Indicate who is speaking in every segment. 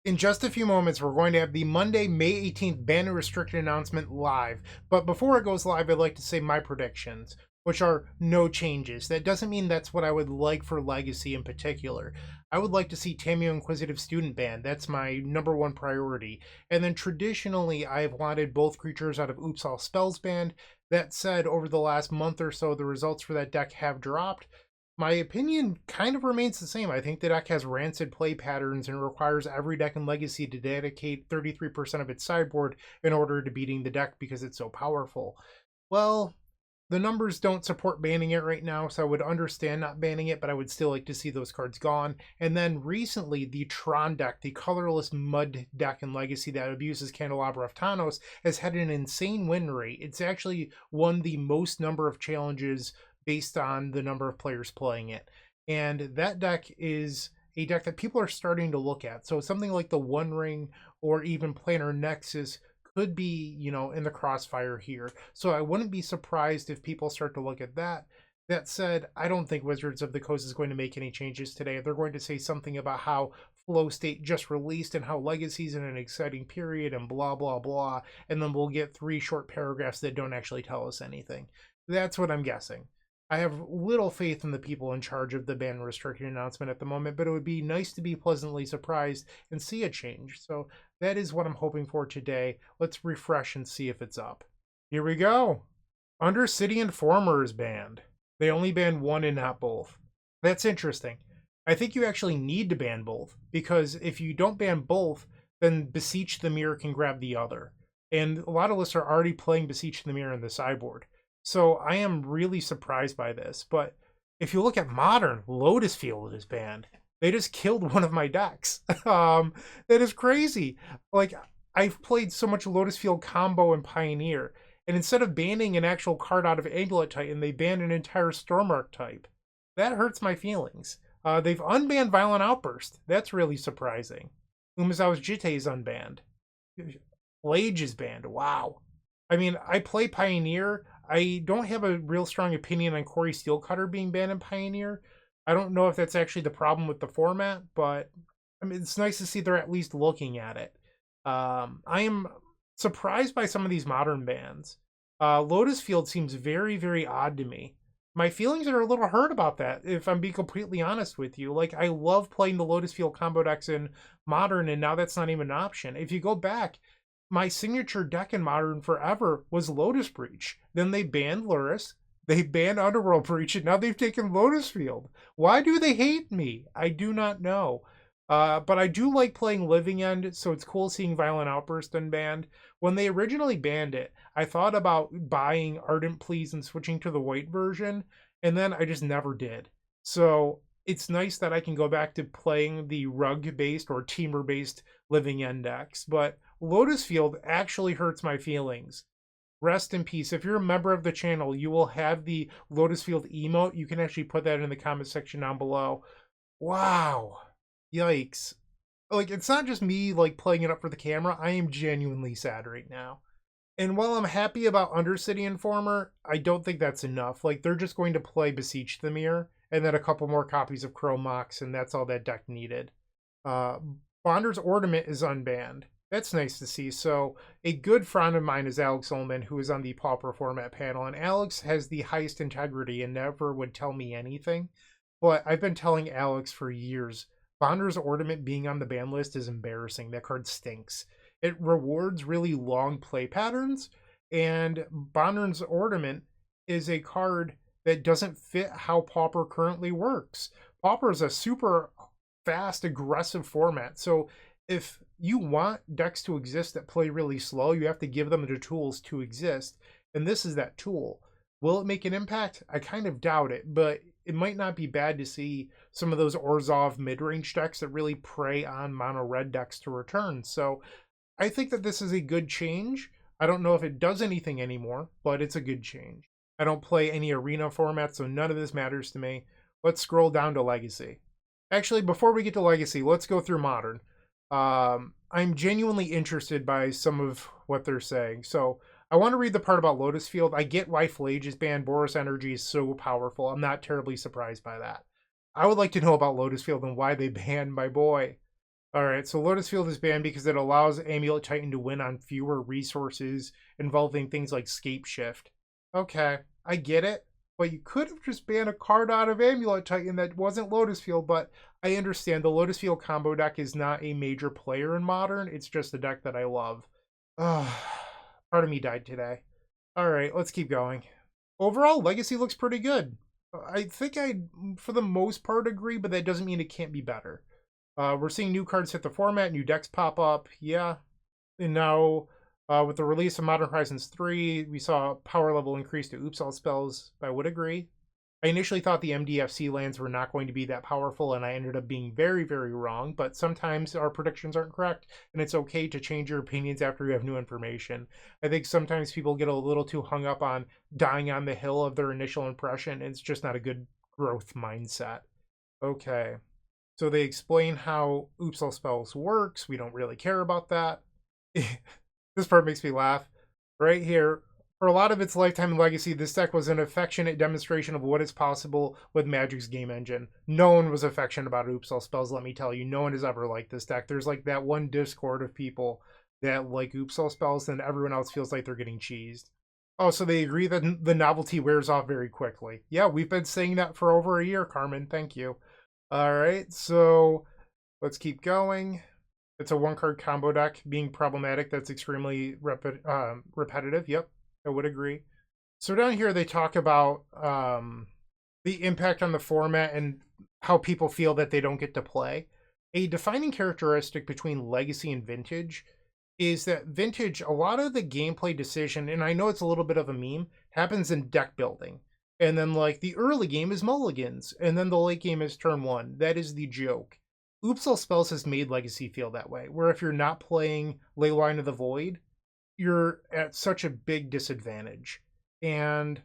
Speaker 1: In just a few moments, we're going to have the Monday, May 18th ban and restricted announcement live. But before it goes live, I'd like to say my predictions, which are no changes. That doesn't mean that's what I would like for Legacy in particular. I would like to see Tamiyo Inquisitive Student banned. That's my number one priority. And then traditionally, I've wanted both creatures out of Oops All Spells banned. That said, over the last month or so, the results for that deck have dropped. My opinion kind of remains the same. I think the deck has rancid play patterns and requires every deck in Legacy to dedicate 33% of its sideboard in order to beating the deck because it's so powerful. Well, the numbers don't support banning it right now, so I would understand not banning it, but I would still like to see those cards gone. And then recently, the Tron deck, the colorless mud deck in Legacy that abuses Candelabra of Thanos, has had an insane win rate. It's actually won the most number of challenges based on the number of players playing it. And that deck is a deck that people are starting to look at. So something like the One Ring or even Planar Nexus could be, in the crossfire here. So I wouldn't be surprised if people start to look at that. That said, I don't think Wizards of the Coast is going to make any changes today. They're going to say something about how Flow State just released and how Legacy's in an exciting period and blah, blah, blah. And then we'll get 3 short paragraphs that don't actually tell us anything. That's what I'm guessing. I have little faith in the people in charge of the ban restricted announcement at the moment, but it would be nice to be pleasantly surprised and see a change. So that is what I'm hoping for today. Let's refresh and see if it's up. Here we go. Undercity Informer is banned. They only banned one and not both. That's interesting. I think you actually need to ban both, because if you don't ban both, then Beseech the Mirror can grab the other. And a lot of lists are already playing Beseech the Mirror in the sideboard. So I am really surprised by this. But if you look at Modern, Lotus Field is banned. They just killed one of my decks. That is crazy. Like, I've played so much Lotus Field combo and Pioneer, and instead of banning an actual card out of Amulet Titan, they banned an entire Storm archetype. That hurts my feelings. They've unbanned Violent Outburst. That's really surprising. Umezawa's Jitte is unbanned. Flage is banned. Wow. I mean, I play Pioneer. I don't have a real strong opinion on Corey Steelcutter being banned in Pioneer. I don't know if that's actually the problem with the format, but I mean, it's nice to see they're at least looking at it. I am surprised by some of these modern bans. Lotus Field seems very, very odd to me. My feelings are a little hurt about that, if I'm being completely honest with you. Like, I love playing the Lotus Field combo decks in Modern, and now that's not even an option. If you go back, my signature deck in Modern forever was Lotus Breach. Then they banned Luris, they banned Underworld Breach, and now they've taken Lotus Field. Why do they hate me? I do not know. But I do like playing Living End, so it's cool seeing Violent Outburst unbanned. When they originally banned it, I thought about buying Ardent Pleas and switching to the white version, and then I just never did. So it's nice that I can go back to playing the rug-based or teamer-based Living End decks, but Lotus Field actually hurts my feelings. Rest in peace. If you're a member of the channel, you will have the Lotus Field emote. You can actually put that in the comment section down below. Wow. Yikes. Like, it's not just me, like, playing it up for the camera. I am genuinely sad right now. And while I'm happy about Undercity Informer, I don't think that's enough. Like, they're just going to play Beseech the Mirror, and then a couple more copies of Chrome Mox, and that's all that deck needed. Bonder's Ornament is unbanned. That's nice to see. So a good friend of mine is Alex Ullman, who is on the Pauper format panel, and Alex has the highest integrity and never would tell me anything. But I've been telling Alex for years, Bonder's Ornament being on the ban list is embarrassing. That card stinks. It rewards really long play patterns, and Bonder's Ornament is a card that doesn't fit how Pauper currently works. Pauper is a super fast, aggressive format. So if you want decks to exist that play really slow, you have to give them the tools to exist. And this is that tool. Will it make an impact? I kind of doubt it, but it might not be bad to see some of those Orzhov mid-range decks that really prey on mono red decks to return. So I think that this is a good change. I don't know if it does anything anymore, but it's a good change. I don't play any arena formats, so none of this matters to me. Let's scroll down to Legacy. Actually, before we get to Legacy, let's go through Modern. I'm genuinely interested by some of what they're saying. So I want to read the part about Lotus Field. I get why Flage is banned. Boros Energy is so powerful. I'm not terribly surprised by that. I would like to know about Lotus Field and why they banned my boy. Alright, so Lotus Field is banned because it allows Amulet Titan to win on fewer resources involving things like Scape Shift. Okay, I get it, but you could have just banned a card out of Amulet Titan that wasn't Lotus Field, but I understand the Lotus Field combo deck is not a major player in Modern, it's just a deck that I love. Ugh, part of me died today. Alright, let's keep going. Overall, Legacy looks pretty good. I think I, for the most part, agree, but that doesn't mean it can't be better. We're seeing new cards hit the format, new decks pop up. Yeah. And now, with the release of Modern Horizons 3, we saw power level increase to Oops All Spells. I would agree. I initially thought the MDFC lands were not going to be that powerful, and I ended up being very, very wrong. But sometimes our predictions aren't correct, and it's okay to change your opinions after you have new information. I think sometimes people get a little too hung up on dying on the hill of their initial impression, and it's just not a good growth mindset. Okay. So they explain how Oops All Spells works. We don't really care about that. This part makes me laugh. Right here, for a lot of its lifetime and legacy, this deck was an affectionate demonstration of what is possible with Magic's game engine. No one was affectionate about Oops All Spells, let me tell you. No one has ever liked this deck. There's like that one Discord of people that like Oops All Spells, and everyone else feels like they're getting cheesed. Oh, so they agree that the novelty wears off very quickly. Yeah, we've been saying that for over a year, Carmen. Thank you. All right, so let's keep going. It's a one-card combo deck. Being problematic, that's extremely repetitive. Yep, I would agree. So down here, they talk about the impact on the format and how people feel that they don't get to play. A defining characteristic between Legacy and Vintage is that Vintage, a lot of the gameplay decision, and I know it's a little bit of a meme, happens in deck building. And then, like, the early game is mulligans, and then the late game is turn one. That is the joke. Oops All Spells has made Legacy feel that way, where if you're not playing Leyline of the Void, you're at such a big disadvantage. And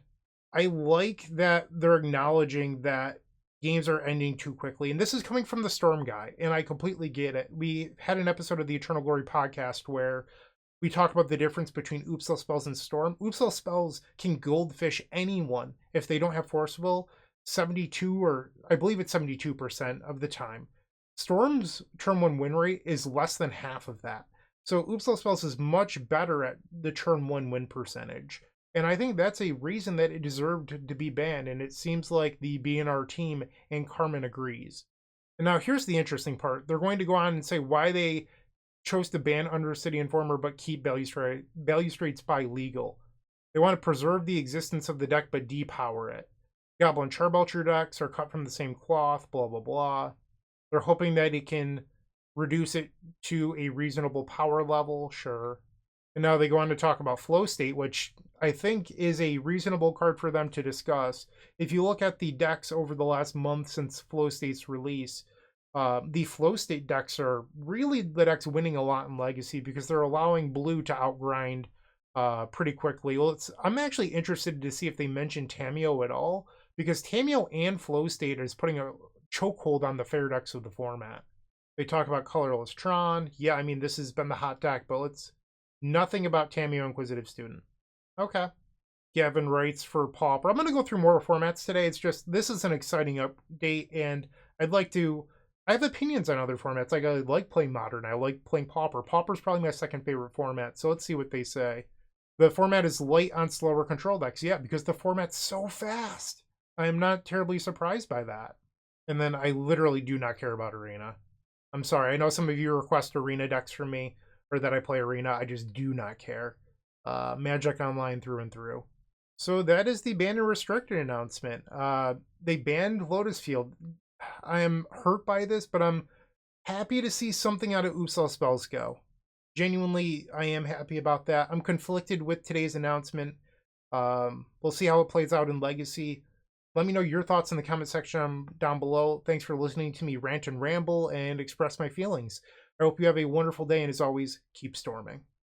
Speaker 1: I like that they're acknowledging that games are ending too quickly. And this is coming from the Storm guy, and I completely get it. We had an episode of the Eternal Glory podcast where we talked about the difference between Oops All Spells and Storm. Oops All Spells can goldfish anyone if they don't have Forcible 72, or I believe it's 72% of the time. Storm's turn one win rate is less than half of that. So Oops All Spells is much better at the turn one win percentage. And I think that's a reason that it deserved to be banned. And it seems like the BNR team and Carmen agrees. And now here's the interesting part. They're going to go on and say why they chose to ban Undercity Informer but keep Balustrade Spy legal. They want to preserve the existence of the deck but depower it. Goblin Charbelcher decks are cut from the same cloth, blah, blah, blah. They're hoping that it can reduce it to a reasonable power level, sure. And now they go on to talk about Flow State, which I think is a reasonable card for them to discuss. If you look at the decks over the last month since Flow State's release, the Flow State decks are really the decks winning a lot in Legacy because they're allowing blue to outgrind pretty quickly. Well, I'm actually interested to see if they mention Tamiyo at all, because Tamiyo and Flow State is putting a chokehold on the fair decks of the format. They talk about Colorless Tron. Yeah, I mean, this has been the hot deck, but it's nothing about Tamiyo Inquisitive Student. Okay. Gavin writes for Pauper. I'm going to go through more formats today. It's just, this is an exciting update, and I have opinions on other formats. Like, I like playing Modern. I like playing Pauper. Pauper's probably my second favorite format, so let's see what they say. The format is light on slower control decks. Yeah, because the format's so fast. I am not terribly surprised by that. And then I literally do not care about Arena. I'm sorry. I know some of you request Arena decks from me, or that I play Arena. I just do not care. Magic Online through and through. So that is the ban and restricted announcement. They banned Lotus Field. I am hurt by this, but I'm happy to see something out of Oops All Spells go. Genuinely, I am happy about that. I'm conflicted with today's announcement. We'll see how it plays out in Legacy. Let me know your thoughts in the comment section down below. Thanks for listening to me rant and ramble and express my feelings. I hope you have a wonderful day, and as always, keep storming.